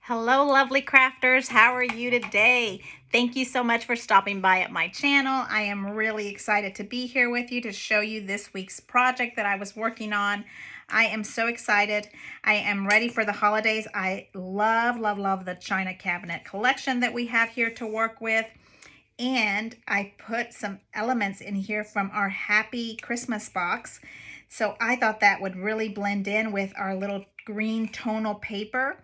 Hello, lovely crafters. How are you today? Thank you so much for stopping by at my channel. I am really excited to be here with you to show you this week's project that I was working on. I am so excited. I am ready for the holidays. I love, love, love the China cabinet collection that we have here to work with. And I put some elements in here from our Happy Christmas box. So I thought that would really blend in with our little green tonal paper.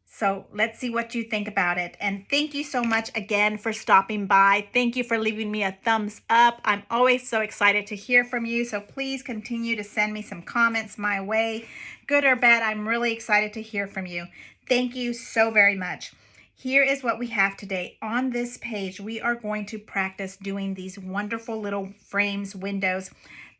So let's see what you think about it. And thank you so much again for stopping by. Thank you for leaving me a thumbs up. I'm always so excited to hear from you. So please continue to send me some comments my way, good or bad. I'm really excited to hear from you. Thank you so very much. Here is what we have today. On this page, we are going to practice doing these wonderful little frames, windows.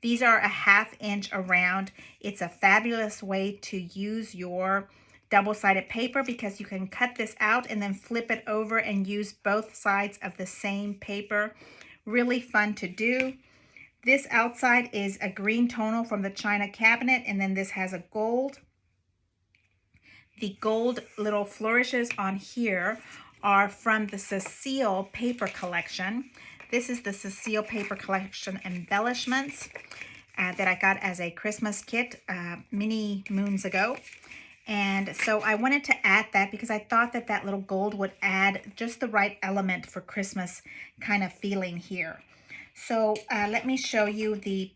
These are a 1/2 inch around. It's a fabulous way to use your double-sided paper because you can cut this out and then flip it over and use both sides of the same paper. Really fun to do. This outside is a green tonal from the China cabinet, and then this has a gold. The gold little flourishes on here are from the Cecile paper collection. This is the Cecile paper collection embellishments that I got as a Christmas kit many moons ago. And so I wanted to add that because I thought that that little gold would add just the right element for Christmas kind of feeling here. So let me show you the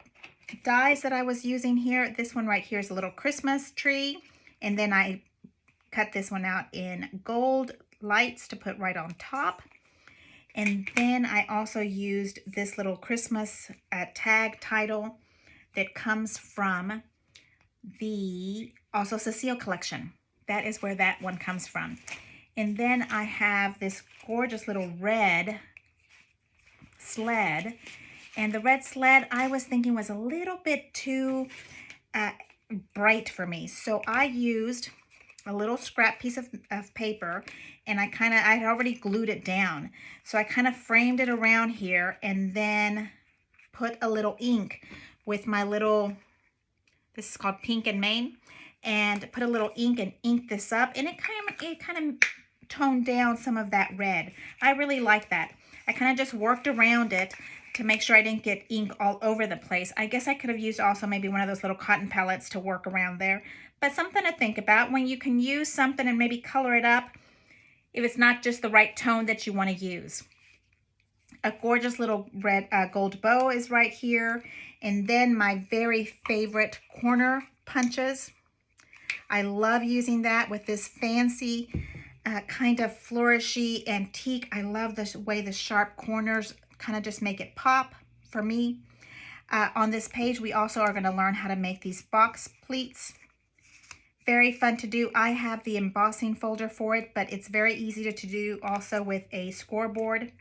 dies that I was using here. This one right here is a little Christmas tree. And then I cut this one out in gold lights to put right on top. And then I also used this little Christmas tag title that comes from the also Cecile collection. That is where that one comes from. And then I have this gorgeous little red sled. And the red sled I was thinking was a little bit too bright for me. So I used a little scrap piece of paper, and I had already glued it down. So I kind of framed it around here and then put a little ink with my little, this is called Pink and Main, and put a little ink and ink this up, and it kind of toned down some of that red. I really like that. I kind of just worked around it to make sure I didn't get ink all over the place. I guess I could have used also maybe one of those little cotton pellets to work around there, but something to think about when you can use something and maybe color it up if it's not just the right tone that you want to use. A gorgeous little red gold bow is right here. And then my very favorite corner punches. I love using that with this fancy kind of flourishy antique. I love the way the sharp corners kind of just make it pop for me. On this page, we also are going to learn how to make these box pleats. Very fun to do. I have the embossing folder for it, but it's very easy to do also with a scoreboard.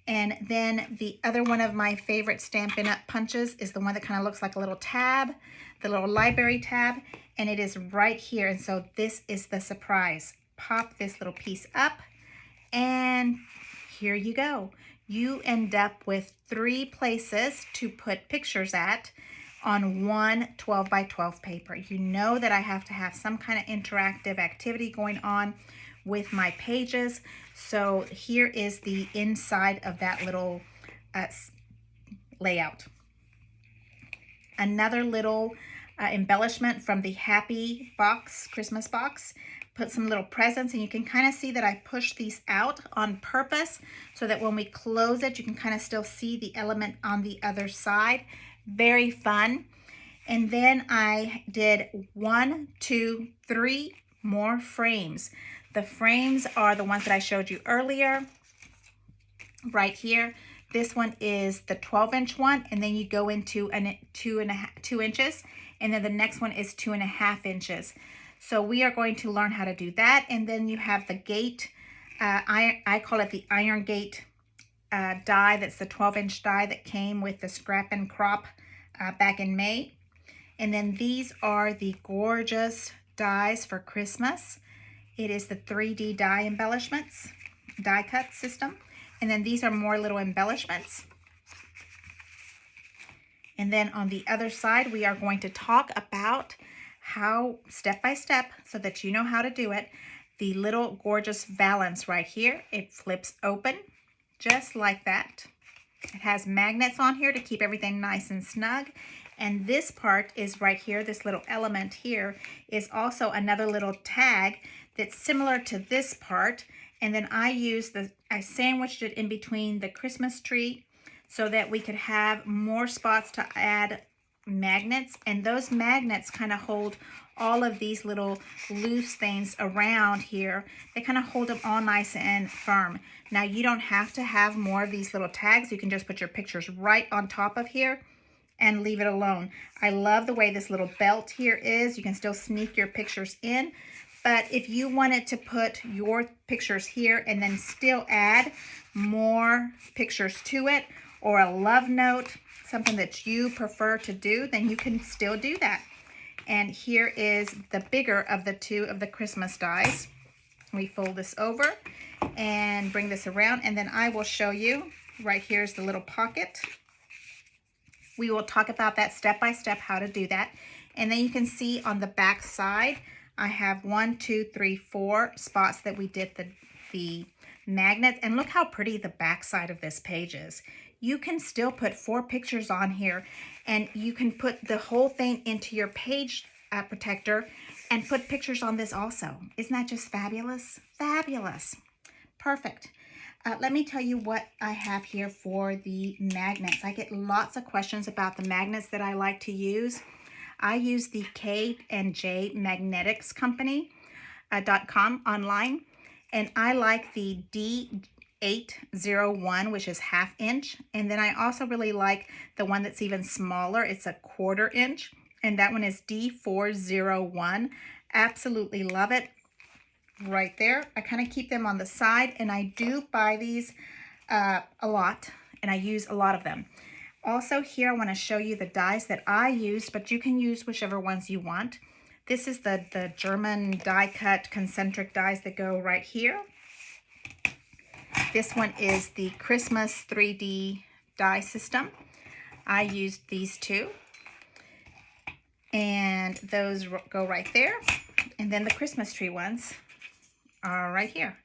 And then the other one of my favorite Stampin' Up! Punches is the one that kind of looks like a little tab, the little library tab, and it is right here. And so this is the surprise. Pop this little piece up, and here you go. You end up with 3 places to put pictures at on one 12 by 12 paper. You know that I have to have some kind of interactive activity going on with my pages. So here is the inside of that little layout. Another little embellishment from the Happy box, Christmas box. Put some little presents, and you can kind of see that I pushed these out on purpose so that when we close it, you can kind of still see the element on the other side. Very fun. And then I did 1, 2, 3 more frames. The frames are the ones that I showed you earlier, right here. This one is the 12-inch one, and then you go into 2 inches, and then the next one is 2.5 inches. So we are going to learn how to do that. And then you have the gate, I call it the iron gate die. That's the 12-inch die that came with the Scrap and Crop back in May. And then these are the gorgeous dies for Christmas. It is the 3D die embellishments, die cut system. And then these are more little embellishments. And then on the other side, we are going to talk about how, step by step, so that you know how to do it, the little gorgeous valance right here. It flips open just like that. It has magnets on here to keep everything nice and snug. And this part is right here, this little element here is also another little tag that's similar to this part. And then I sandwiched it in between the Christmas tree so that we could have more spots to add magnets. And those magnets kind of hold all of these little loose things around here. They kind of hold them all nice and firm. Now you don't have to have more of these little tags. You can just put your pictures right on top of here and leave it alone. I love the way this little belt here is. You can still sneak your pictures in, but if you wanted to put your pictures here and then still add more pictures to it, or a love note, something that you prefer to do, then you can still do that. And here is the bigger of the two of the Christmas dies. We fold this over and bring this around, and then I will show you. Right here's the little pocket. We will talk about that step by step, how to do that. And then you can see on the back side, I have 1, 2, 3, 4 spots that we did the magnets. And look how pretty the back side of this page is. You can still put 4 pictures on here, and you can put the whole thing into your page protector and put pictures on this also. Isn't that just fabulous? Fabulous. Perfect. Let me tell you what I have here for the magnets. I get lots of questions about the magnets that I like to use. I use the K&J Magnetics Company .com online, and I like the D801, which is 1/2 inch, and then I also really like the one that's even smaller. It's a 1/4 inch, and that one is D401. Absolutely love it. Right there. I kind of keep them on the side, and I do buy these a lot, and I use a lot of them. Also here, I want to show you the dies that I used, but you can use whichever ones you want. This is the German die cut concentric dies that go right here. This one is the Christmas 3D die system. I used these two, and those go right there. And then the Christmas tree ones are right here.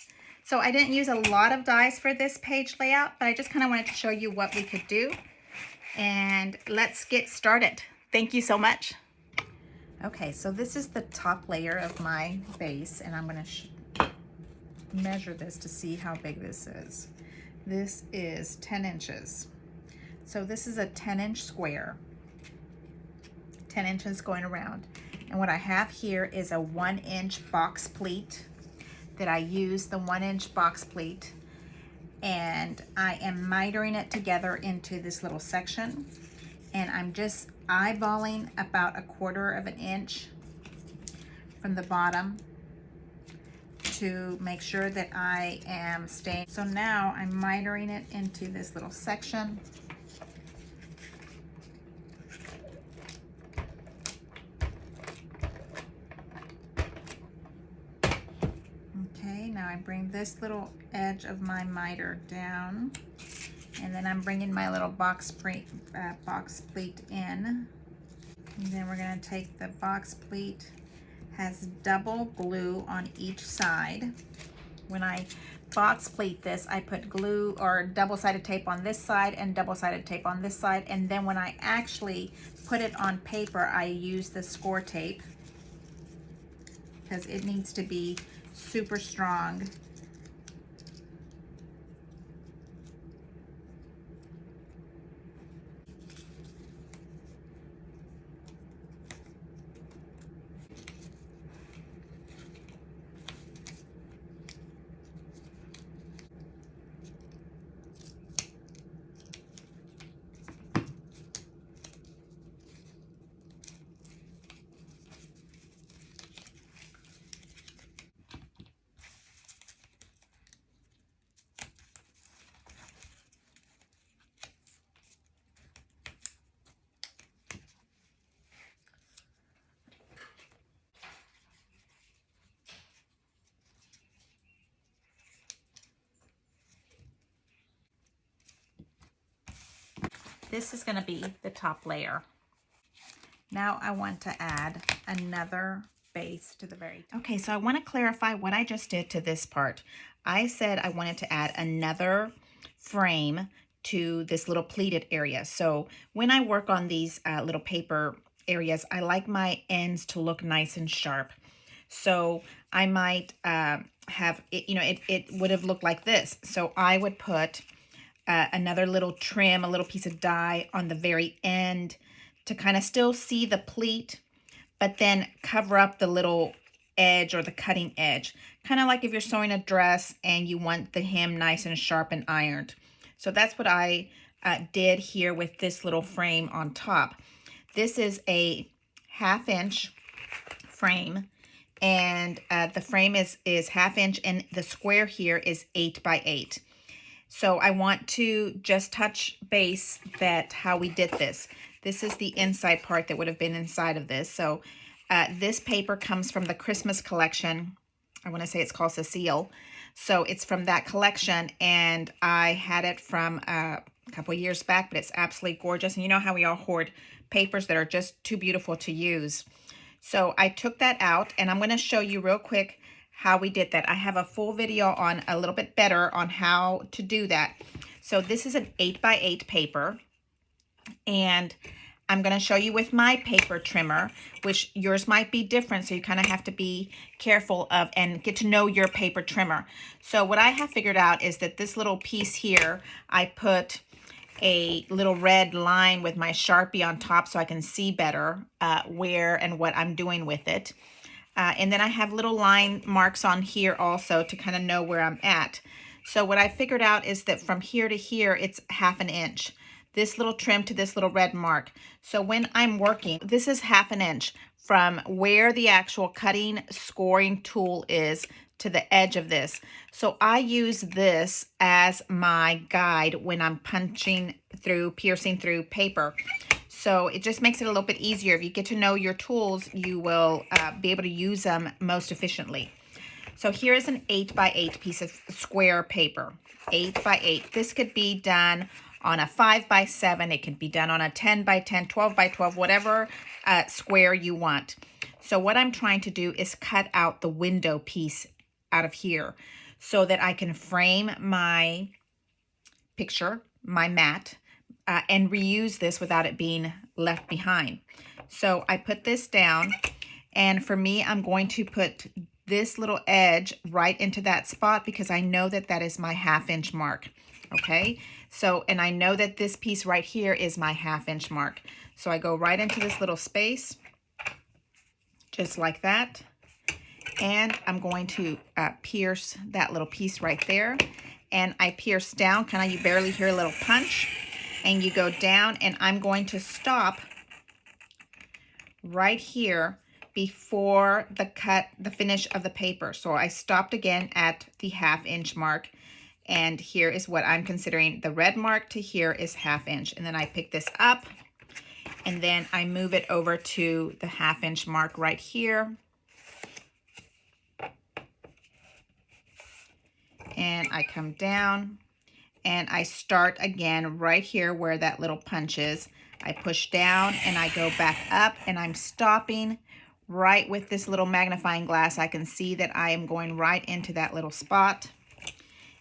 So I didn't use a lot of dies for this page layout, but I just kind of wanted to show you what we could do. And let's get started. Thank you so much. Okay, so this is the top layer of my base, and I'm going to measure this to see how big this is. This is 10 inches. So this is a 10-inch square, 10 inches going around. And what I have here is a 1-inch box pleat that I use, the 1-inch box pleat, and I am mitering it together into this little section, and I'm just eyeballing about 1/4 of an inch from the bottom to make sure that I am staying. So now I'm mitering it into this little section. Now I bring this little edge of my miter down, and then I'm bringing my little box pleat in. And then we're going to take the box pleat, has double glue on each side. When I box pleat this, I put glue or double-sided tape on this side and double-sided tape on this side, and then when I actually put it on paper, I use the score tape because it needs to be super strong. This is going to be the top layer. Now I want to add another base to the very top. Okay, so I want to clarify what I just did to this part. I said I wanted to add another frame to this little pleated area. So when I work on these little paper areas, I like my ends to look nice and sharp. So I might have it, it would have looked like this. So I would put another little trim, a little piece of dye on the very end to kind of still see the pleat, but then cover up the little edge or the cutting edge. Kind of like if you're sewing a dress and you want the hem nice and sharp and ironed. So that's what I did here with this little frame on top. This is a 1/2 inch frame, and the frame is 1/2 inch, and the square here is 8 by 8. So I want to just touch base that how we did this. This is the inside part that would have been inside of this. So this paper comes from the Christmas collection. I want to say it's called Cecile. So it's from that collection, and I had it from a couple years back, but it's absolutely gorgeous. And you know how we all hoard papers that are just too beautiful to use. So I took that out, and I'm going to show you real quick how we did that. I have a full video on a little bit better on how to do that. So this is an 8 by 8 paper, and I'm going to show you with my paper trimmer, which yours might be different, so you kind of have to be careful of and get to know your paper trimmer. So what I have figured out is that this little piece here, I put a little red line with my Sharpie on top so I can see better where and what I'm doing with it. And then I have little line marks on here also to kind of know where I'm at. So what I figured out is that from here to here, it's 1/2 inch. This little trim to this little red mark. So when I'm working, this is 1/2 inch from where the actual cutting scoring tool is to the edge of this. So I use this as my guide when I'm punching through, piercing through paper. So it just makes it a little bit easier. If you get to know your tools, you will be able to use them most efficiently. So here is an 8 by 8 piece of square paper, 8 by 8. This could be done on a 5 by 7. It could be done on a 10 by 10, 12 by 12, whatever square you want. So what I'm trying to do is cut out the window piece out of here so that I can frame my picture, my mat, and reuse this without it being left behind. So I put this down, and for me, I'm going to put this little edge right into that spot because I know that that is my 1/2 inch mark. Okay, so, and I know that this piece right here is my 1/2 inch mark. So I go right into this little space, just like that. And I'm going to pierce that little piece right there. And I pierce down, kind of, you barely hear a little punch. And you go down, and I'm going to stop right here before the finish of the paper. So I stopped again at the 1/2 inch mark, and here is what I'm considering the red mark to here is 1/2 inch. And then I pick this up, and then I move it over to the 1/2 inch mark right here. And I come down, and I start again right here where that little punch is. I push down, and I go back up, and I'm stopping right with this little magnifying glass. I can see that I am going right into that little spot,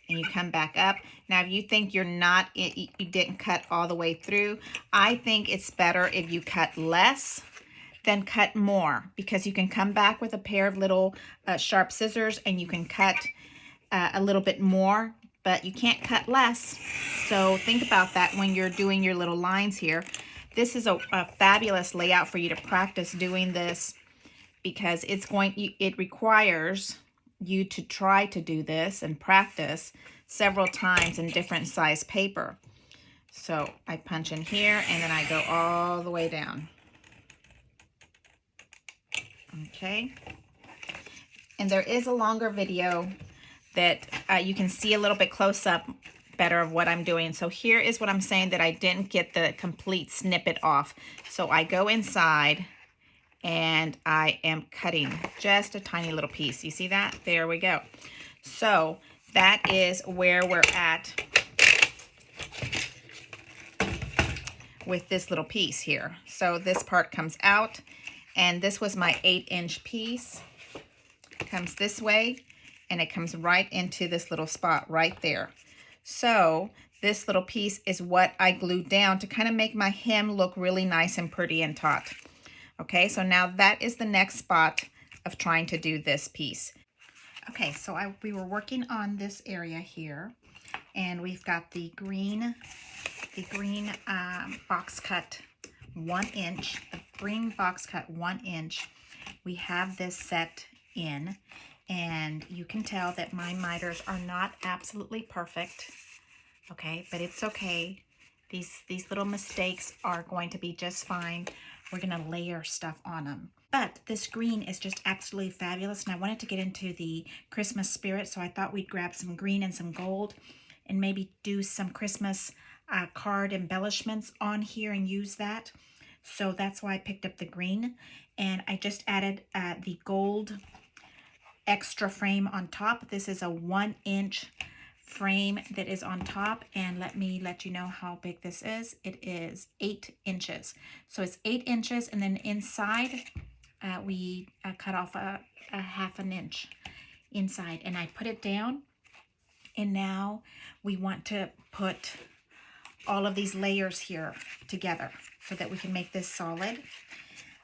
and you come back up. Now, if you think you didn't cut all the way through, I think it's better if you cut less than cut more, because you can come back with a pair of little sharp scissors, and you can cut a little bit more, but you can't cut less. So think about that when you're doing your little lines here. This is a fabulous layout for you to practice doing this, because it requires you to try to do this and practice several times in different size paper. So I punch in here, and then I go all the way down. Okay. And there is a longer video that you can see a little bit close up better of what I'm doing. So here is what I'm saying that I didn't get the complete snippet off. So I go inside, and I am cutting just a tiny little piece. You see that? There we go. So that is where we're at with this little piece here. So this part comes out, And this was my 8-inch piece. It comes this way, and it comes right into this little spot right there. So this little piece is what I glued down to kind of make my hem look really nice and pretty and taut. Okay, so now that is the next spot of trying to do this piece. Okay, so we were working on this area here, and we've got the green box cut 1 inch, the green box cut 1 inch. We have this set in, and you can tell that my miters are not absolutely perfect. Okay, but it's okay. These little mistakes are going to be just fine. We're gonna layer stuff on them. But this green is just absolutely fabulous, and I wanted to get into the Christmas spirit, so I thought we'd grab some green and some gold and maybe do some Christmas card embellishments on here and use that. So that's why I picked up the green, and I just added the gold extra frame on top. This is a 1 inch frame that is on top, and let me let you know how big this is. It is 8 inches. So it's 8 inches, and then inside we cut off a 1/2 inch inside, and I put it down. And now we want to put all of these layers here together so that we can make this solid.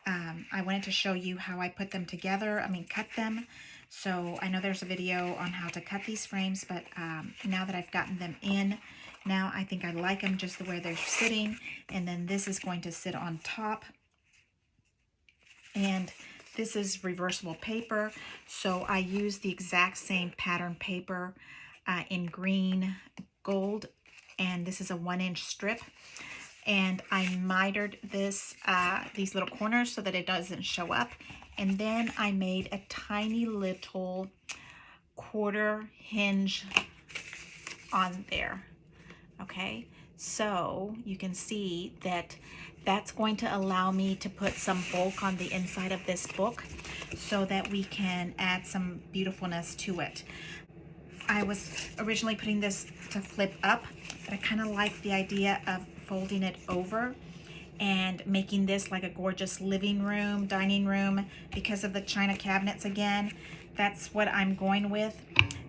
I wanted to show you how I put them together, cut them. So I know there's a video on how to cut these frames, but now that I've gotten them in, now I think I like them just the way they're sitting. And then this is going to sit on top. And this is reversible paper, so I use the exact same pattern paper in green, gold, and this is a 1 inch strip. And I mitered this these little corners so that it doesn't show up. And then I made a tiny little quarter hinge on there. Okay, so you can see that that's going to allow me to put some bulk on the inside of this book so that we can add some beautifulness to it. I was originally putting this to flip up, but I kind of like the idea of folding it over and making this like a gorgeous living room, dining room because of the china cabinets again. That's what I'm going with.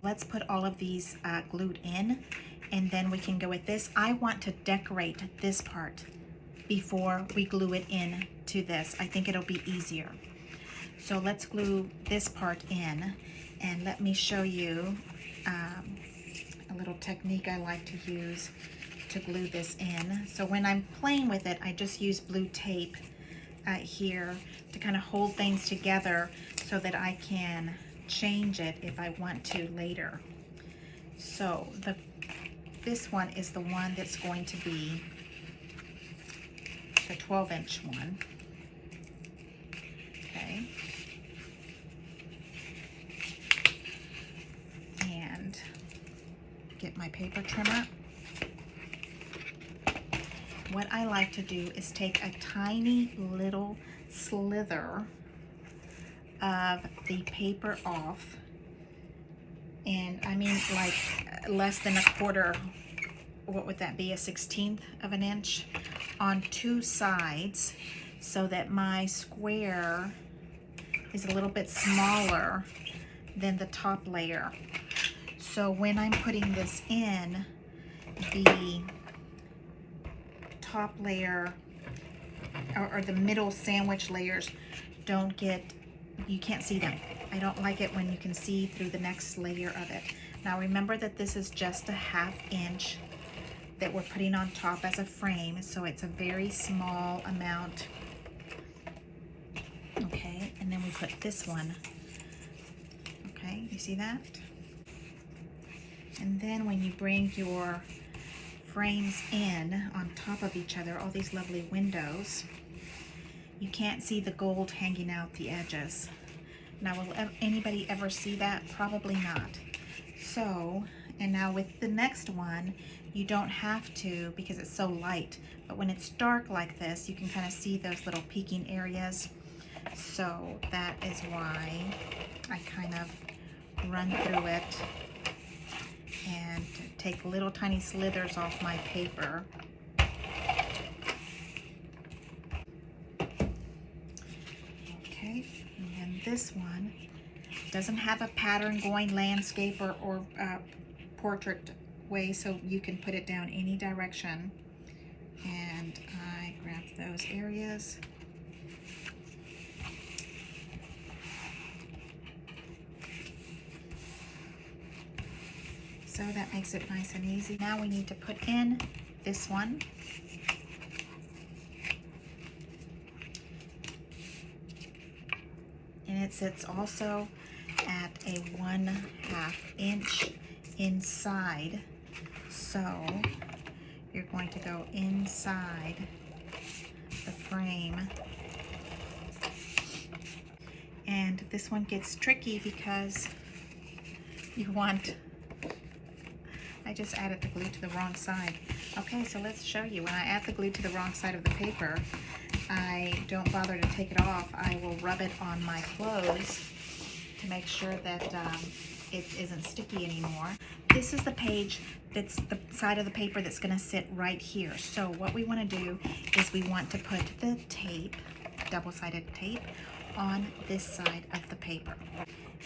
Let's put all of these glued in, and then we can go with this. I want to decorate this part before we glue it in to this. I think it'll be easier. So let's glue this part in, and let me show you a little technique I like to use to glue this in. So when I'm playing with it, I just use blue tape here to kind of hold things together so that I can change it if I want to later. So this one is the one that's going to be the 12-inch one. Okay. And get my paper trimmer. What I like to do is take a tiny little slither of the paper off, and I mean like less than 1/4, what would that be, a 1/16 of an inch on 2 sides, so that my square is a little bit smaller than the top layer. So when I'm putting this in, the top layer or the middle sandwich layers don't get, you can't see them. I don't like it when you can see through the next layer of it. Now remember that this is just a 1/2 inch that we're putting on top as a frame, so it's a very small amount. Okay, and then we put this one. Okay, you see that? And then when you bring your frames in on top of each other, all these lovely windows, you can't see the gold hanging out the edges. Now, will anybody ever see that? Probably not. So, and now with the next one, you don't have to because it's so light, but when it's dark like this, you can kind of see those little peeking areas. So that is why I kind of run through it and take little tiny slithers off my paper. this one doesn't have a pattern going landscape or portrait way, so you can put it down any direction. And I grab those areas. So that makes it nice and easy. Now we need to put in this one. And it sits also at a 1/2 inch inside. So you're going to go inside the frame. And this one gets tricky because you want, I just added the glue to the wrong side. Okay, so let's show you. When I add the glue to the wrong side of the paper, I don't bother to take it off. I will rub it on my clothes to make sure that it isn't sticky anymore. This is the page that's the side of the paper that's gonna sit right here. So what we wanna do is we want to put the tape, double-sided tape, on this side of the paper.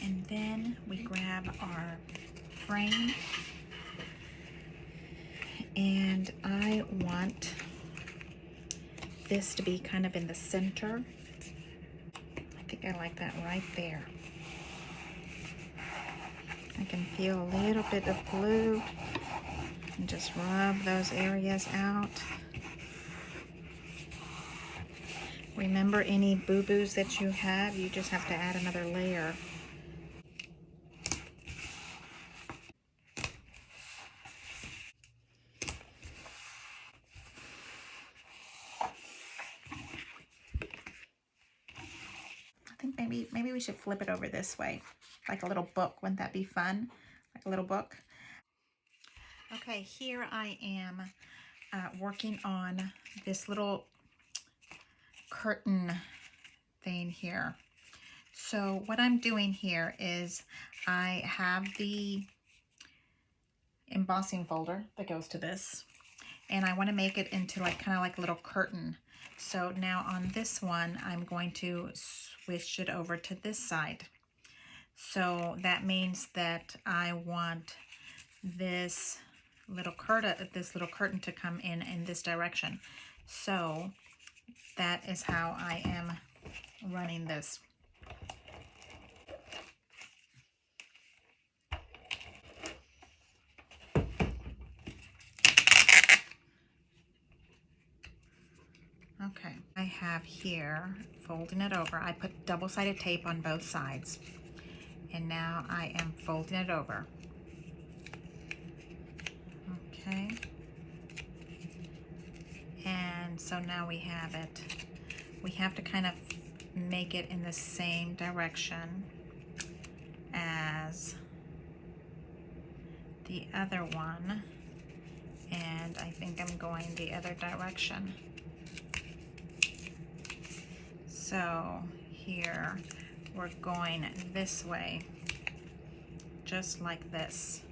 And then we grab our frame, and I want this to be kind of in the center. I think I like that right there. I can feel a little bit of glue and just rub those areas out. Remember, any boo-boos that you have, you just have to add another layer. I think maybe we should flip it over this way, like a little book. Wouldn't that be fun? Like a little book. Okay, here I am working on this little curtain thing here. So what I'm doing here is I have the embossing folder that goes to this, and I want to make it into like kind of like a little curtain. So now on this one, I'm going to switch it over to this side. So that means that I want this little curtain to come in this direction. So that is how I am running this. Okay, I have here, folding it over, I put double-sided tape on both sides, and now I am folding it over. Okay, and so now we have it. We have to kind of make it in the same direction as the other one, and I think I'm going the other direction. So here we're going this way, just like this.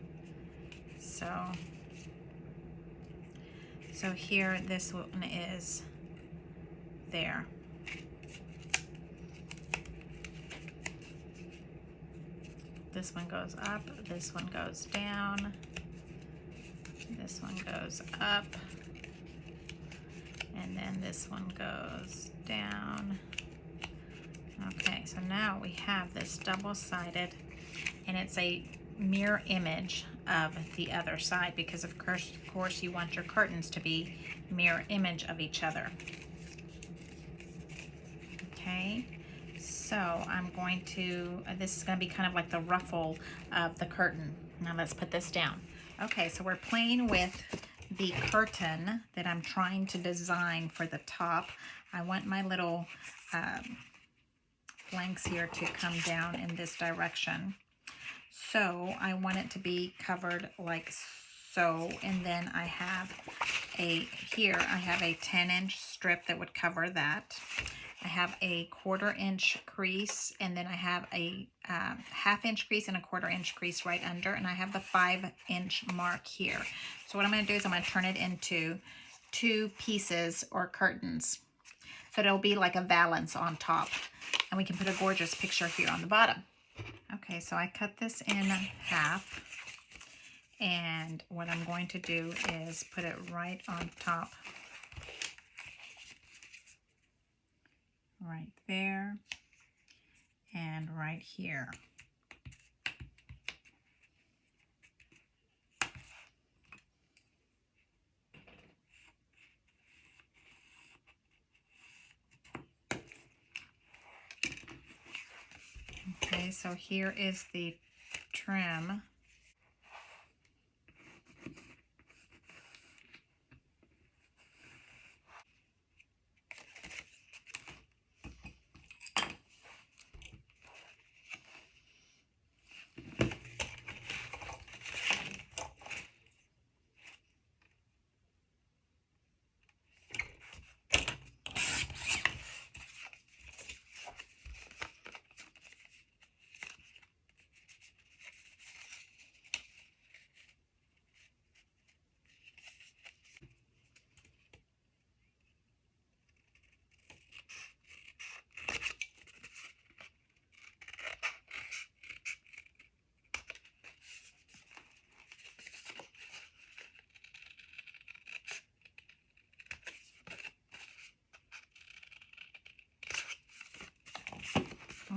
So here this one is there. This one goes up, this one goes down, this one goes up, and then this one goes down. Okay, so now we have this double-sided, and it's a mirror image of the other side, because of course you want your curtains to be mirror image of each other. Okay, so I'm going to, this is going to be kind of like the ruffle of the curtain. Now let's put this down. Okay, so we're playing with the curtain that I'm trying to design for the top. I want my little flanks here to come down in this direction. So I want it to be covered like so, and then I have here I have a 10-inch strip that would cover that. I have a 1/4 inch crease, and then I have a 1/2 inch crease and a 1/4 inch crease right under, and I have the 5-inch mark here. So what I'm going to do is I'm going to turn it into 2 pieces or curtains. So it'll be like a valance on top. And we can put a gorgeous picture here on the bottom. Okay, so I cut this in half. And what I'm going to do is put it right on top. Right there. And right here. Okay, so here is the trim.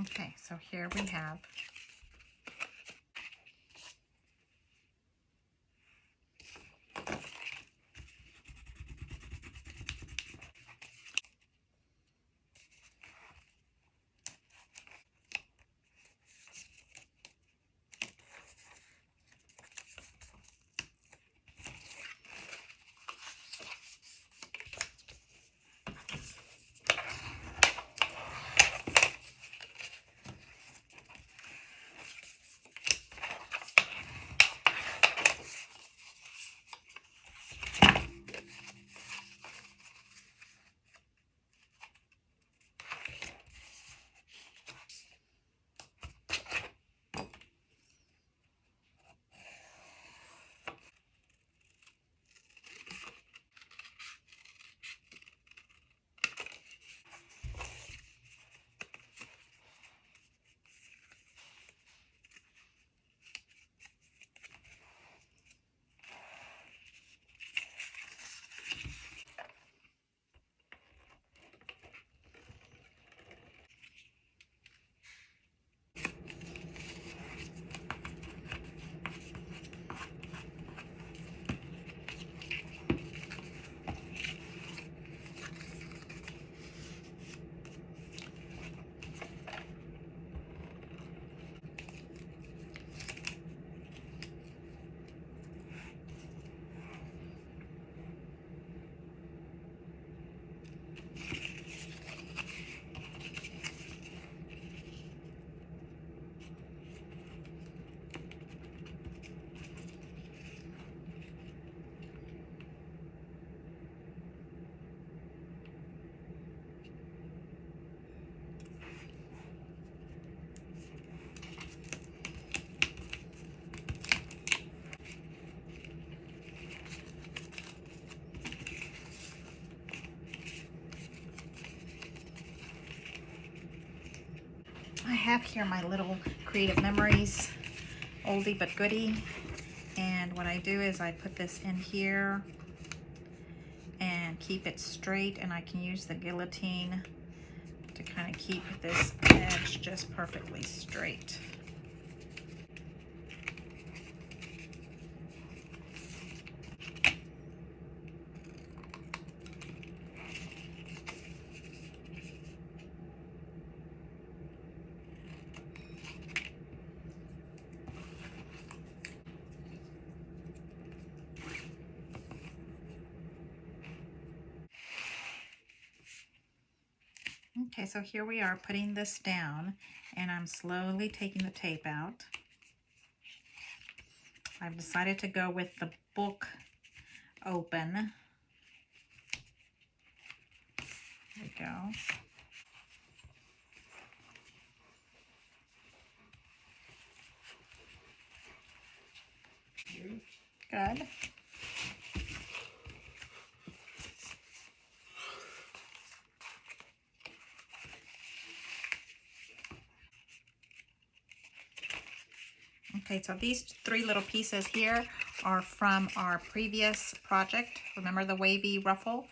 Okay, so here we have I have here my little Creative Memories oldie but goodie, and what I do is I put this in here and keep it straight, and I can use the guillotine to kind of keep this edge just perfectly straight. Okay, so here we are putting this down, and I'm slowly taking the tape out. I've decided to go with the book open. There we go. Good. Okay, so these 3 little pieces here are from our previous project. Remember the wavy ruffle?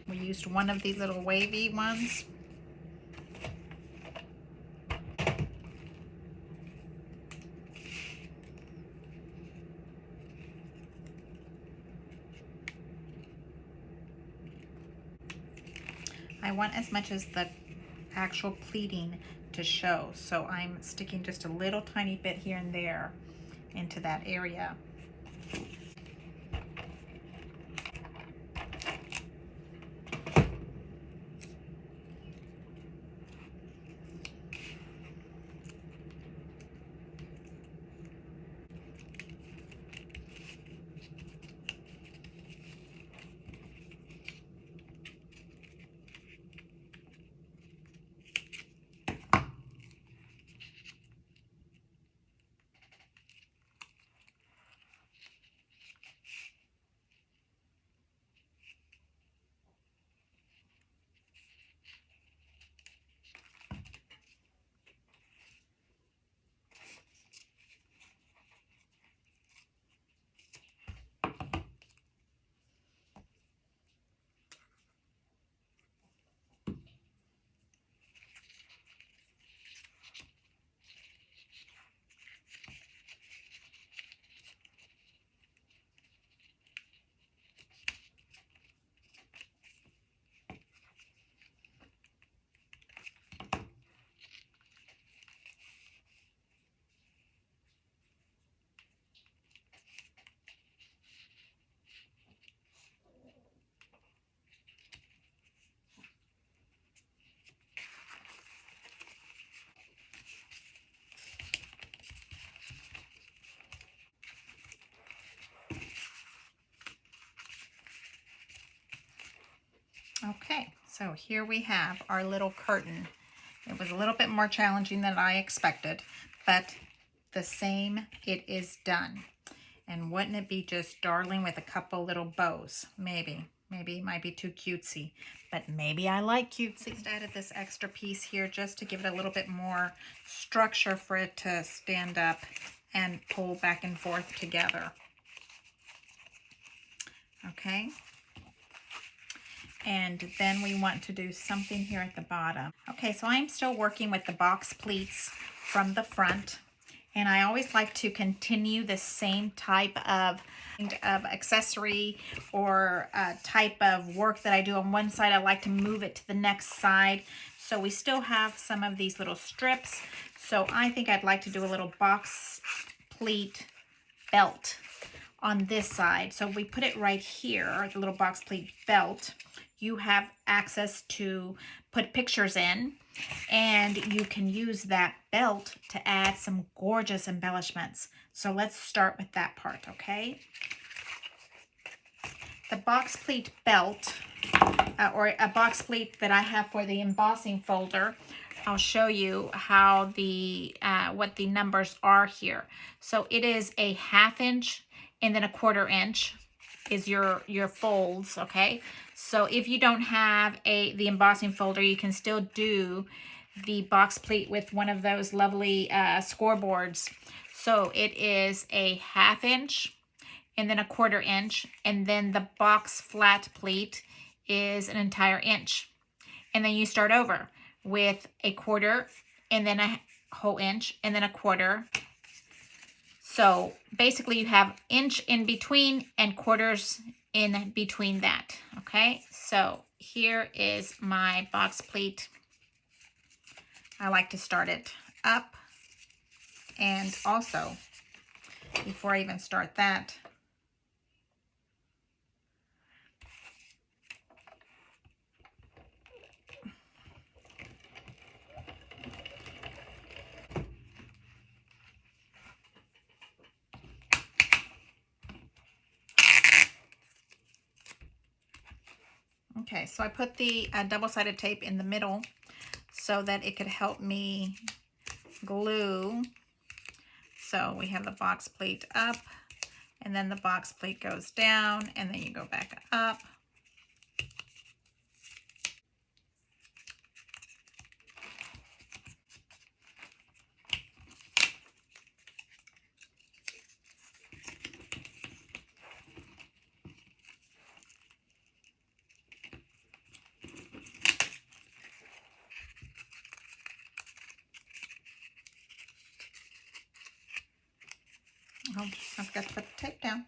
We used one of these little wavy ones. I want as much as the actual pleating to show, so I'm sticking just a little tiny bit here and there into that area. Okay, so here we have our little curtain. It was a little bit more challenging than I expected, but the same, it is done. And wouldn't it be just darling with a couple little bows? Maybe it might be too cutesy, but maybe I like cutesy. Just added this extra piece here just to give it a little bit more structure for it to stand up and pull back and forth together. Okay. And then we want to do something here at the bottom. Okay, so I'm still working with the box pleats from the front, and I always like to continue the same type of accessory or type of work that I do on one side. I like to move it to the next side. So we still have some of these little strips. So I think I'd like to do a little box pleat belt on this side. So if we put it right here, the little box pleat belt, you have access to put pictures in, and you can use that belt to add some gorgeous embellishments. So let's start with that part, okay? The box pleat belt, or a box pleat that I have for the embossing folder, I'll show you how the what the numbers are here. So it is a 1/2 inch and then a 1/4 inch is your folds, okay? So if you don't have the embossing folder, you can still do the box pleat with one of those lovely scoreboards. So it is a 1/2 inch and then a 1/4 inch, and then the box flat pleat is an entire inch. And then you start over with a 1/4 and then a whole inch and then a 1/4. So basically you have inch in between and quarters in between that, okay? So here is my box pleat. I like to start it up, and also, before I even start that, Okay, so I put the double-sided tape in the middle so that it could help me glue. So we have the box plate up, and then the box plate goes down, and then you go back up. Oh, I forgot to put the tape down.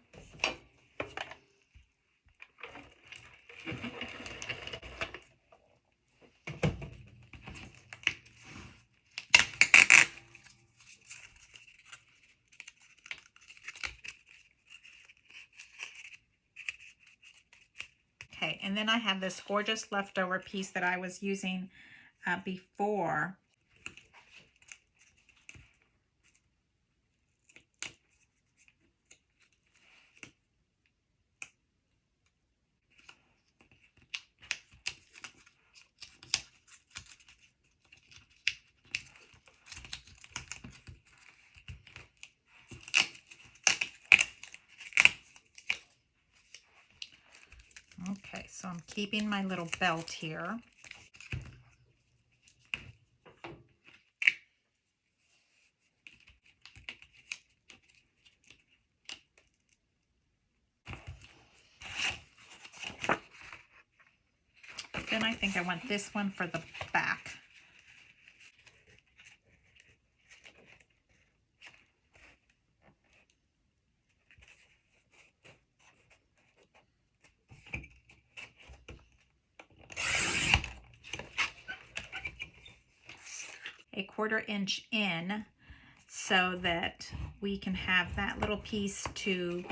Okay, and then I have this gorgeous leftover piece that I was using before. Okay, so I'm keeping my little belt here. Then I think I want this one for the back. A 1/4 inch in so that we can have that little piece to,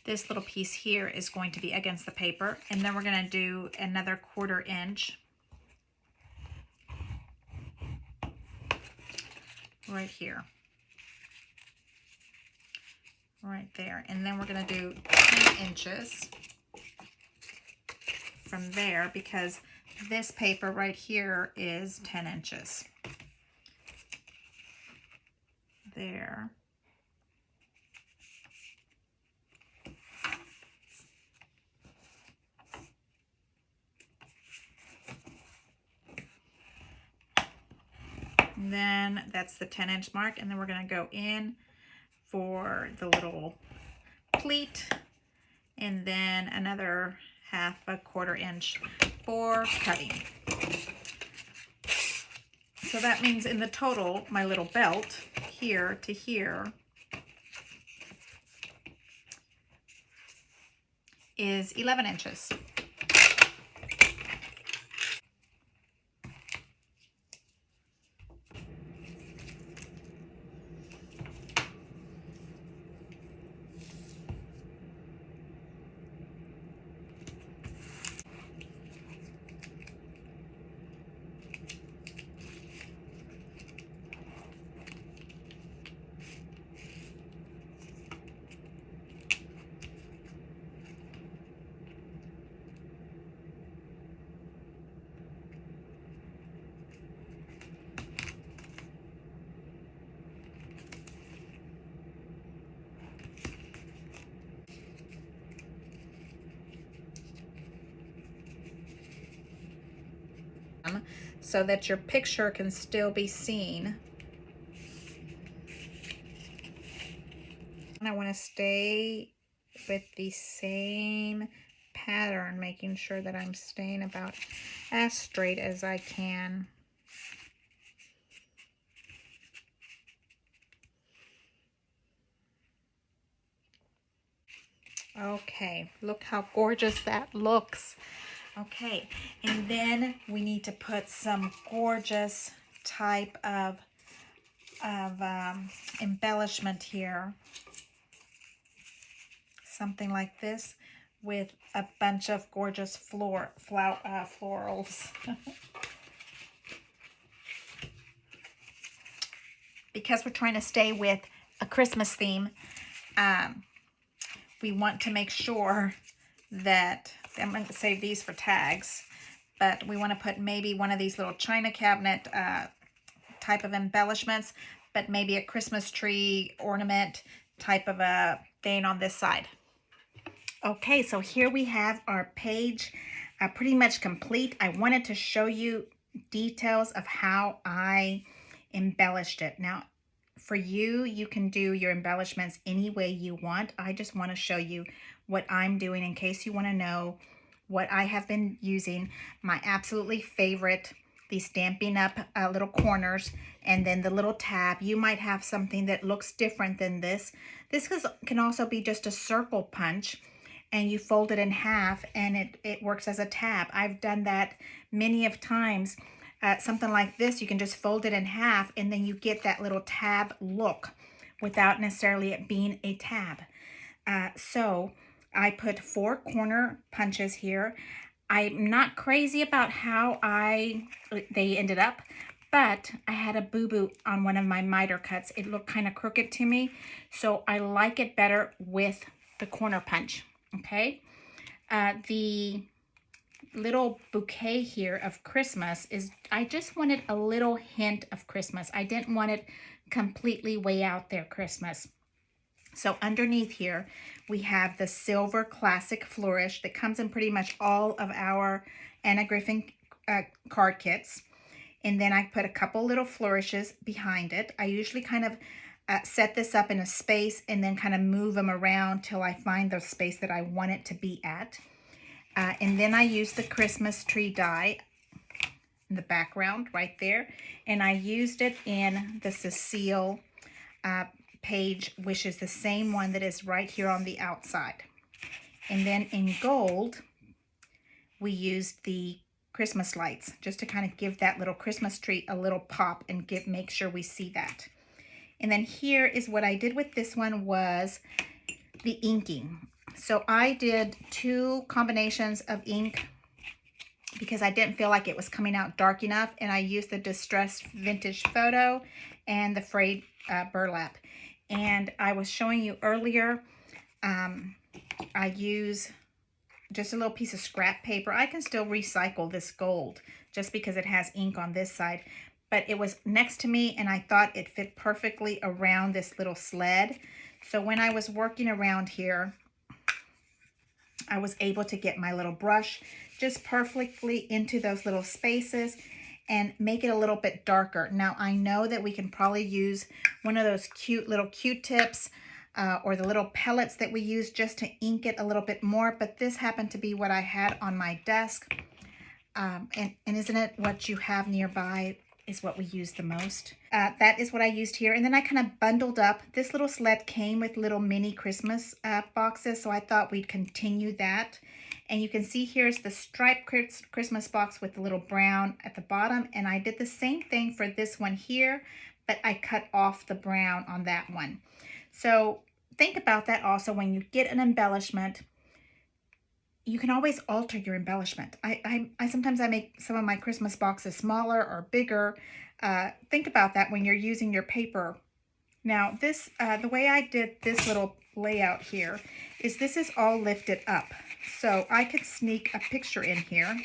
this little piece here is going to be against the paper, and then we're going to do another 1/4 inch right here, right there, and then we're going to do 10 inches from there because this paper right here is 10 inches. There. And then that's the 10-inch mark, and then we're going to go in for the little pleat, and then another 1/2 inch for cutting. So that means in the total, my little belt here to here is 11 inches. So that your picture can still be seen. And I want to stay with the same pattern, making sure that I'm staying about as straight as I can. Okay, look how gorgeous that looks. Okay, and then we need to put some gorgeous type of embellishment here. Something like this with a bunch of gorgeous florals. Because we're trying to stay with a Christmas theme, we want to make sure that I'm going to save these for tags, but we want to put maybe one of these little china cabinet type of embellishments, but maybe a Christmas tree ornament type of a thing on this side. Okay, so here we have our page pretty much complete. I wanted to show you details of how I embellished it. Now, for you, you can do your embellishments any way you want. I just want to show you what I'm doing in case you want to know what I have been using. My absolutely favorite, these Stampin' Up! Little corners, and then the little tab. You might have something that looks different than this. This can also be just a circle punch, and you fold it in half, and it works as a tab. I've done that many of times. Something like this, you can just fold it in half, and then you get that little tab look without necessarily it being a tab. So I put 4 corner punches here. I'm not crazy about how they ended up, but I had a boo-boo on one of my miter cuts. It looked kind of crooked to me, so I like it better with the corner punch, okay? The little bouquet here of Christmas is, I just wanted a little hint of Christmas. I didn't want it completely way out there Christmas. So underneath here, we have the Silver Classic Flourish that comes in pretty much all of our Anna Griffin card kits. And then I put a couple little flourishes behind it. I usually kind of set this up in a space and then kind of move them around till I find the space that I want it to be at. And then I use the Christmas tree die in the background right there. And I used it in the Cecile page, which is the same one that is right here on the outside. And then in gold, we used the Christmas lights just to kind of give that little Christmas tree a little pop and make sure we see that. And then here is what I did with this one was the inking. So I did 2 combinations of ink because I didn't feel like it was coming out dark enough, and I used the Distressed Vintage Photo and the Frayed Burlap. And I was showing you earlier, I use just a little piece of scrap paper. I can still recycle this gold just because it has ink on this side, but it was next to me and I thought it fit perfectly around this little sled. So when I was working around here, I was able to get my little brush just perfectly into those little spaces and make it a little bit darker. Now I know that we can probably use one of those cute little Q-tips or the little pellets that we use just to ink it a little bit more, but this happened to be what I had on my desk. And isn't it what you have nearby is what we use the most. That is what I used here. And then I kind of bundled up. This little sled came with little mini Christmas boxes, so I thought we'd continue that. And you can see here's the striped Christmas box with the little brown at the bottom. And I did the same thing for this one here, but I cut off the brown on that one. So think about that also when you get an embellishment. You can always alter your embellishment. I sometimes I make some of my Christmas boxes smaller or bigger. Think about that when you're using your paper. Now this, the way I did this little layout here is this is all lifted up. So I could sneak a picture in here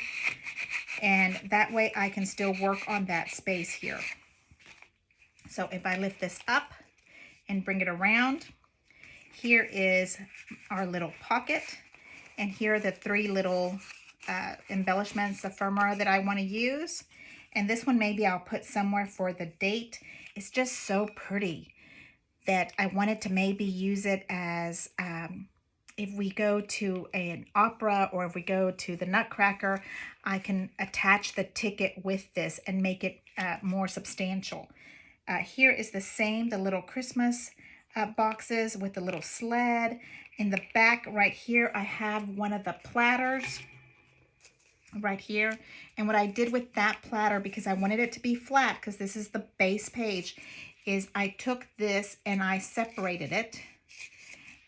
and that way I can still work on that space here. So if I lift this up and bring it around, here is our little pocket. And here are the 3 little embellishments, ephemera that I want to use. And this one maybe I'll put somewhere for the date. It's just so pretty that I wanted to maybe use it as if we go to an opera or if we go to the Nutcracker, I can attach the ticket with this and make it more substantial. Here is the same, the little Christmas boxes with the little sled. In the back right here, I have one of the platters right here. And what I did with that platter, because I wanted it to be flat, because this is the base page, is I took this and I separated it.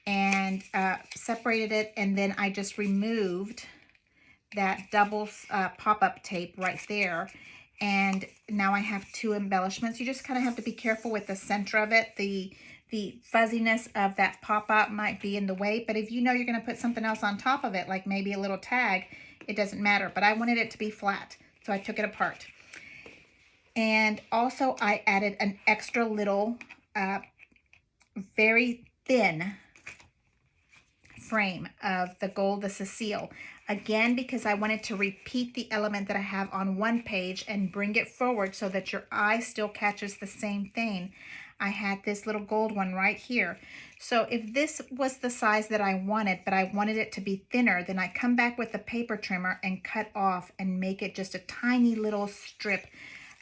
And then I just removed that double pop-up tape right there. And now I have 2 embellishments. You just kind of have to be careful with the center of it. The the fuzziness of that pop-up might be in the way, but if you know you're going to put something else on top of it, like maybe a little tag, it doesn't matter. But I wanted it to be flat, so I took it apart. And also I added an extra little, very thin frame of the gold, the Cecile. Again, because I wanted to repeat the element that I have on one page and bring it forward so that your eye still catches the same thing. I had this little gold one right here. So if this was the size that I wanted, but I wanted it to be thinner, then I come back with the paper trimmer and cut off and make it just a tiny little strip,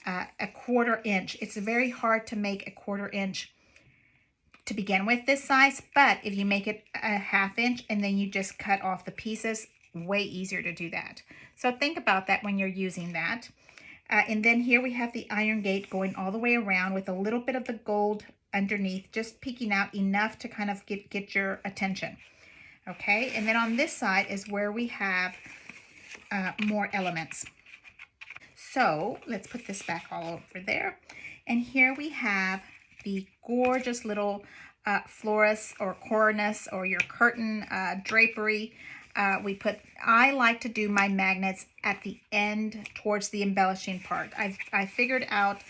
a 1/4 inch. It's very hard to make a 1/4 inch to begin with this size, but if you make it a 1/2 inch and then you just cut off the pieces, way easier to do that. So think about that when you're using that. And then here we have the iron gate going all the way around with a little bit of the gold underneath, just peeking out enough to kind of get your attention. Okay, and then on this side is where we have more elements. So let's put this back all over there. And here we have the gorgeous little florist or cornice or your curtain drapery. I like to do my magnets at the end towards the embellishing part. I figured out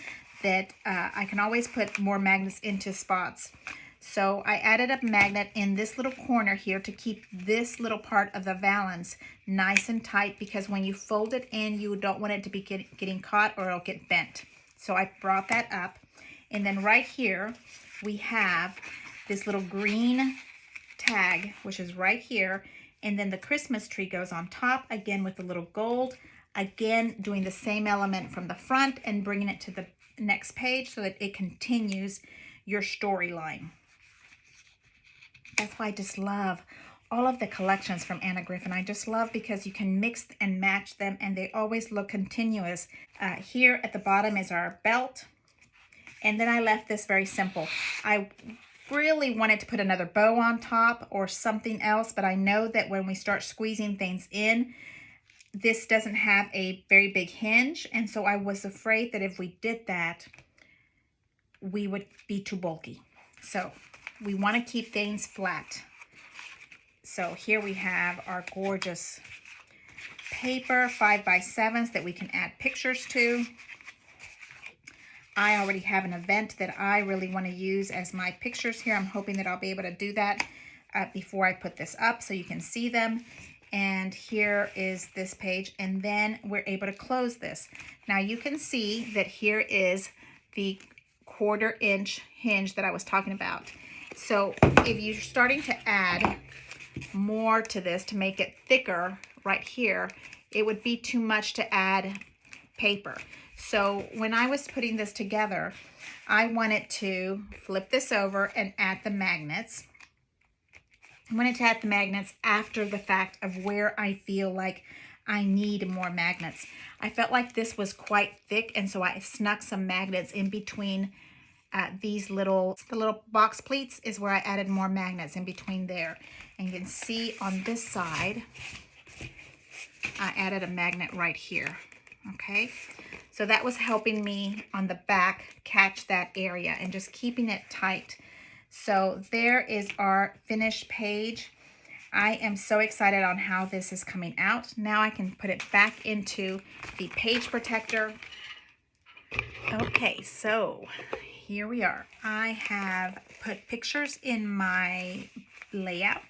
that I can always put more magnets into spots. So I added a magnet in this little corner here to keep this little part of the valance nice and tight, because when you fold it in, you don't want it to be getting caught or it'll get bent. So I brought that up. And then right here, we have this little green tag, which is right here. And then the Christmas tree goes on top, again with the little gold. Again, doing the same element from the front and bringing it to the next page so that it continues your storyline. That's why I just love all of the collections from Anna Griffin. I just love because you can mix and match them and they always look continuous. Here at the bottom is our belt. And then I left this very simple. I really wanted to put another bow on top or something else, but I know that when we start squeezing things in, this doesn't have a very big hinge. And so I was afraid that if we did that, we would be too bulky. So we want to keep things flat. So here we have our gorgeous paper 5x7s that we can add pictures to. I already have an event that I really want to use as my pictures here. I'm hoping that I'll be able to do that before I put this up so you can see them. And here is this page, and then we're able to close this. Now you can see that here is the 1/4 inch hinge that I was talking about. So if you're starting to add more to this to make it thicker right here, it would be too much to add paper. So when I was putting this together, I wanted to flip this over and add the magnets. I wanted to add the magnets after the fact of where I feel like I need more magnets. I felt like this was quite thick, and so I snuck some magnets in between the little box pleats is where I added more magnets in between there. And you can see on this side, I added a magnet right here. Okay, so that was helping me on the back catch that area and just keeping it tight. So there is our finished page. I am so excited on how this is coming out. Now I can put it back into the page protector. Okay, so here we are. I have put pictures in my layout,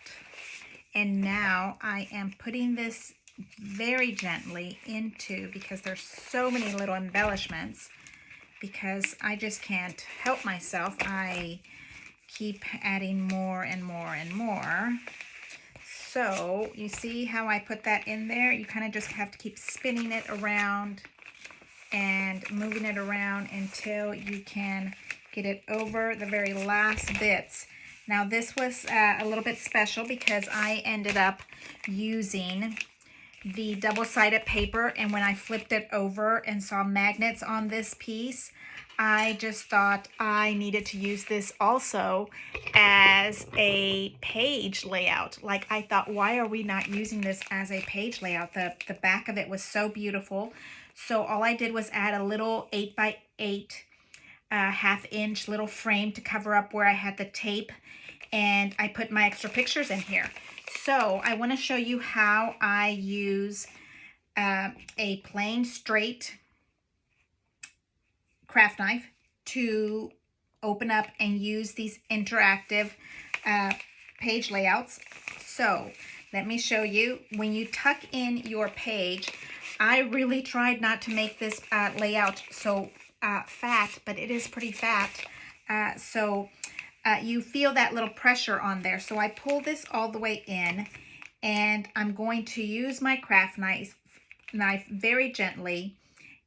and now I am putting this very gently into, because there's so many little embellishments, because I just can't help myself. I keep adding more and more and more. So you see how I put that in there? You kind of just have to keep spinning it around and moving it around until you can get it over the very last bits. Now this was a little bit special because I ended up using the double-sided paper, and when I flipped it over and saw magnets on this piece, I just thought I needed to use this also as a page layout. Like, I thought, why are we not using this as a page layout? The back of it was so beautiful. So all I did was add a little 8x8 1/2 inch little frame to cover up where I had the tape, and I put my extra pictures in here. So I want to show you how I use a plain straight craft knife to open up and use these interactive page layouts. So let me show you. When you tuck in your page, I really tried not to make this layout so fat, but it is pretty fat. So you feel that little pressure on there. So I pull this all the way in, and I'm going to use my craft knife very gently,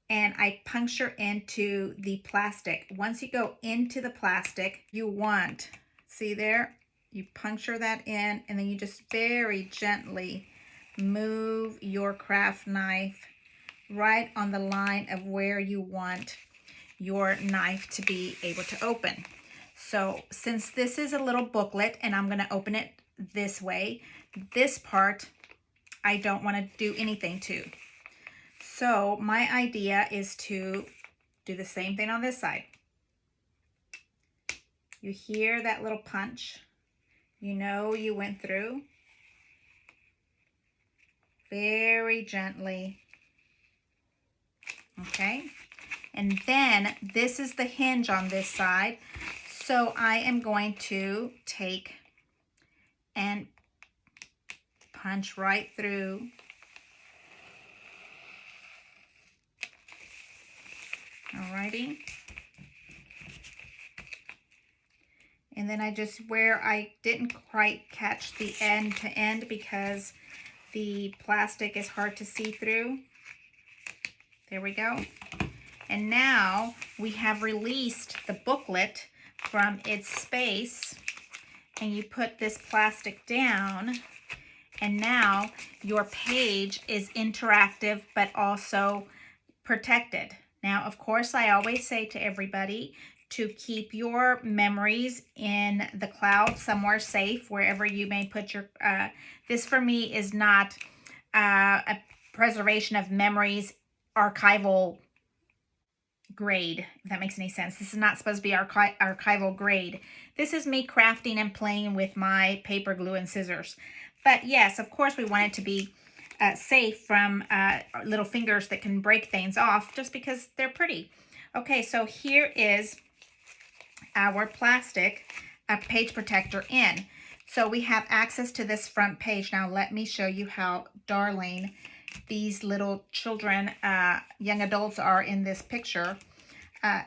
and I puncture into the plastic. Once you go into the plastic, you want, see there, you puncture that in, and then you just very gently move your craft knife right on the line of where you want your knife to be able to open. So since this is a little booklet and I'm going to open it this way, this part I don't want to do anything to. So my idea is to do the same thing on this side. You hear that little punch, you know you went through. Very gently. Okay, and then this is the hinge on this side. So I am going to take and punch right through. Alrighty. And then I just, where I didn't quite catch the end to end because the plastic is hard to see through. There we go. And now we have released the booklet from its space, and you put this plastic down, and now your page is interactive but also protected. Now, of course, I always say to everybody to keep your memories in the cloud, somewhere safe, wherever you may put your, this for me is not a preservation of memories archival grade, if that makes any sense. This is not supposed to be archival grade. This is me crafting and playing with my paper glue and scissors. But yes, of course, we want it to be safe from little fingers that can break things off just because they're pretty. Okay, so here is our plastic page protector in. So we have access to this front page. Now let me show you how darling these little children, young adults are in this picture.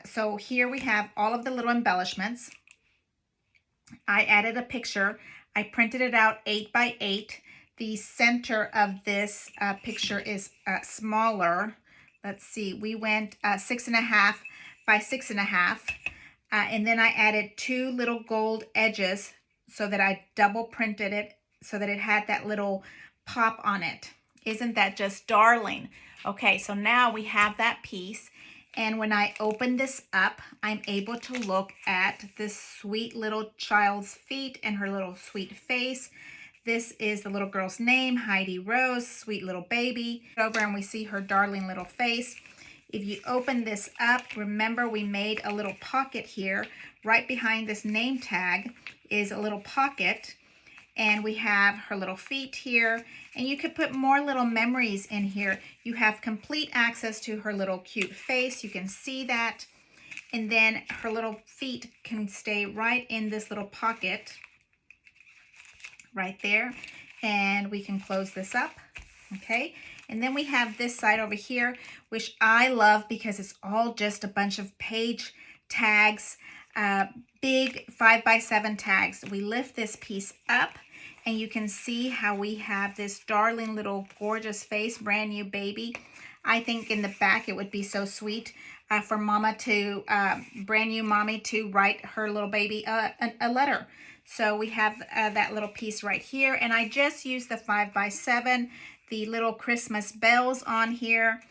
So here we have all of the little embellishments. I added a picture. I printed it out 8 by 8. The center of this picture is smaller. Let's see, we went 6.5 by 6.5. And then I added 2 little gold edges so that I double printed it so that it had that little pop on it. Isn't that just darling? Okay, so now we have that piece. And when I open this up, I'm able to look at this sweet little child's feet and her little sweet face. This is the little girl's name, Heidi Rose, sweet little baby. Over and we see her darling little face. If you open this up, remember we made a little pocket here. Right behind this name tag is a little pocket. And we have her little feet here. And you could put more little memories in here. You have complete access to her little cute face. You can see that. And then her little feet can stay right in this little pocket right there. And we can close this up. Okay. And then we have this side over here, which I love because it's all just a bunch of page tags, big 5 by 7 tags. We lift this piece up and you can see how we have this darling little gorgeous face, brand new baby. I think in the back it would be so sweet for mama to, brand new mommy to write her little baby a letter. So we have that little piece right here. And I just used the 5 by 7, the little Christmas bells on here.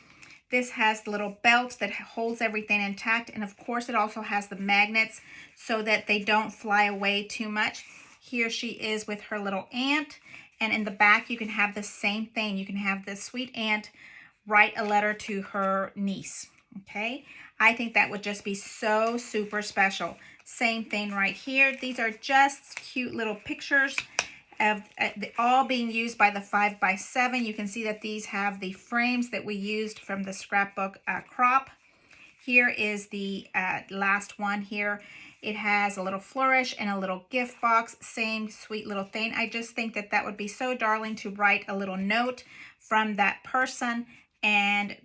This has the little belt that holds everything intact. And of course, it also has the magnets so that they don't fly away too much. Here she is with her little aunt. And in the back, you can have the same thing. You can have this sweet aunt write a letter to her niece. Okay, I think that would just be so super special. Same thing right here. These are just cute little pictures of all being used by the 5x7. You can see that these have the frames that we used from the scrapbook crop. Here is the last one here. It has a little flourish and a little gift box. Same sweet little thing. I just think that that would be so darling to write a little note from that person, and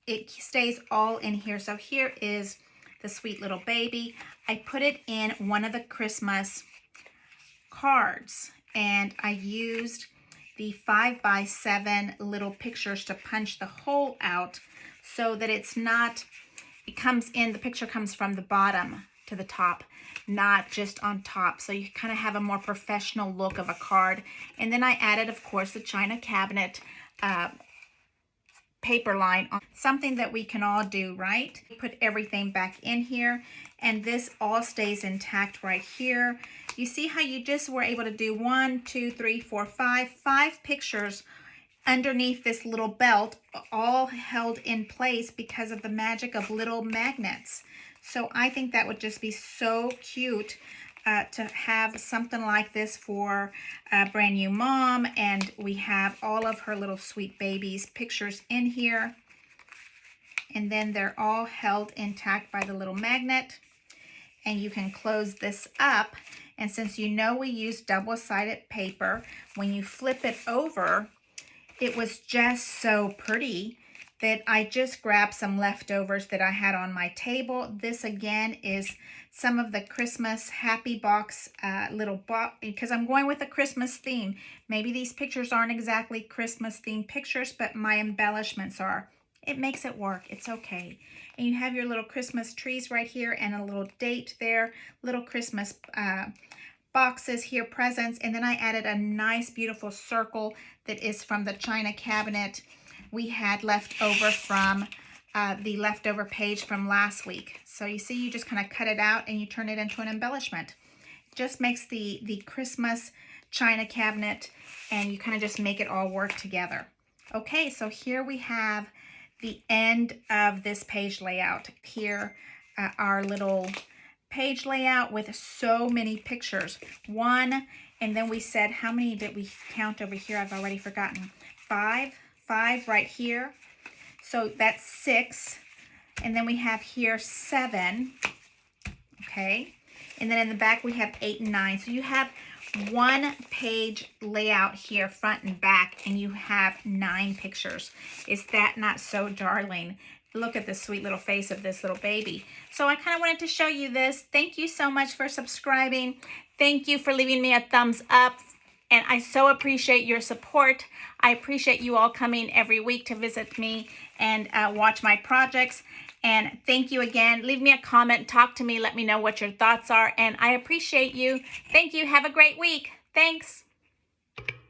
it stays all in here. So here is the sweet little baby. I put it in one of the Christmas cards, and I used the 5x7 little pictures to punch the hole out so that it's not, it comes in, the picture comes from the bottom to the top, not just on top. So you kind of have a more professional look of a card. And then I added, of course, the china cabinet paper line on, something that we can all do, right? Put everything back in here, and this all stays intact right here. You see how you just were able to do 1, 2, 3, 4, 5 pictures underneath this little belt, all held in place because of the magic of little magnets. So I think that would just be so cute to have something like this for a brand new mom. And we have all of her little sweet babies pictures in here, and then they're all held intact by the little magnet. And you can close this up, and since you know we use double-sided paper, when you flip it over, it was just so pretty that I just grabbed some leftovers that I had on my table. This again is some of the Christmas Happy Box little box, because I'm going with a Christmas theme. Maybe these pictures aren't exactly Christmas themed pictures, but my embellishments are. It makes it work. It's okay. And you have your little Christmas trees right here and a little date there, little Christmas boxes here, presents, and then I added a nice beautiful circle that is from the china cabinet we had left over from the leftover page from last week. So you see, you just kind of cut it out and you turn it into an embellishment. It just makes the Christmas china cabinet, and you kind of just make it all work together. Okay, so here we have the end of this page layout. Here our little page layout with so many pictures. 1, and then we said, how many did we count over here? I've already forgotten. 5 right here. So that's 6. And then we have here 7. Okay. And then in the back we have 8 and 9. So you have 1 page layout here, front and back, and you have 9 pictures. Is that not so darling? Look at the sweet little face of this little baby. So I kind of wanted to show you this. Thank you so much for subscribing. Thank you for leaving me a thumbs up. And I so appreciate your support. I appreciate you all coming every week to visit me and watch my projects. And thank you again. Leave me a comment, talk to me, let me know what your thoughts are. And I appreciate you. Thank you. Have a great week. Thanks.